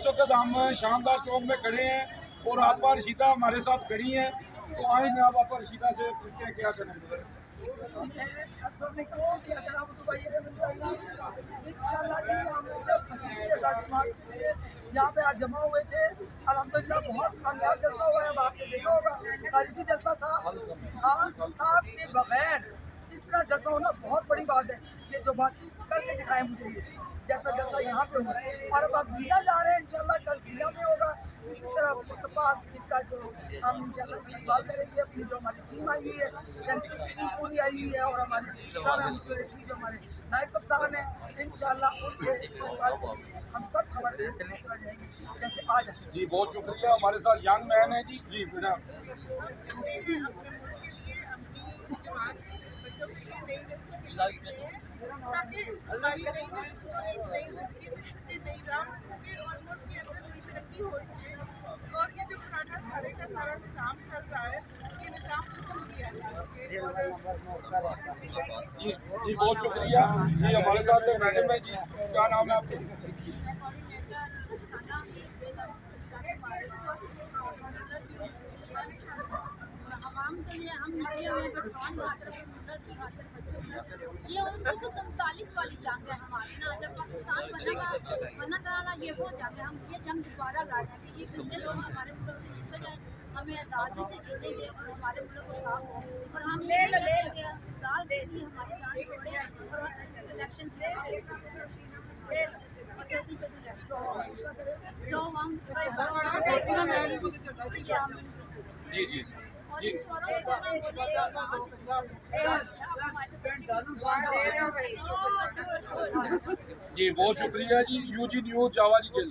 इस वक्त हम शानदार चौक में खड़े हैं और आपा रशीदा हमारे साथ खड़ी हैं, तो आए जनाब आपा रशीदा से पूछते हैं क्या करेंगे। यहाँ पे आज जमा हुए थे। अल्हम्दुलिल्लाह बहुत कामयाब जलसा हुआ है। आपने देखा होगा तारीखी जलसा था। साहब के बगैर इतना जलसा होना बहुत बड़ी बात है। ये जो बाकी करके दिखाए मुझे ये जैसा जलसा यहाँ पे हुआ है, और अब आप गीला जा रहे हैं, इंशाल्लाह कल गीला में होगा। इसी तरह इनका जो हम इंशाल्लाह इस्तेमाल करेंगे। अपनी जो हमारी टीम आई हुई है, सेंट्रल की टीम पूरी आई हुई है, और हमारे जो हमारे नायब कप्तान है, इंशाल्लाह उनके इस्तेमाल के लिए हम सब खबर दें इसी तरह जाएगी जैसे आज है। जी बहुत शुक्रिया। हमारे साथ यंग मैन है जी बेटा। ताकि हमारी नई नस्ल नई राह होगी और मुल्क के अंदर कोई तरक्की हो सके। और ये जो खाना खाने का सारा निज़ाम चल रहा है, ये निज़ाम खत्म किया जी बहुत शुक्रिया जी। हमारे साथ मैडम है जी, क्या नाम है आपका? ये 1947 वाली जंग है हमारी ना, जब पाकिस्तान बना था ये वो जंग है। हम ये जंग दोबारा लड़ेंगे। ये कितने लोग हमारे मुल्क से जीते जाए, हमें आज़ादी से जीतेंगे और हमारे मुल्क को साफ हो, और हम दाल दे दी हमारी जान छोड़े और इलेक्शन जी जी जी बहुत शुक्रिया जी। यूजी न्यूज़ जावा जी के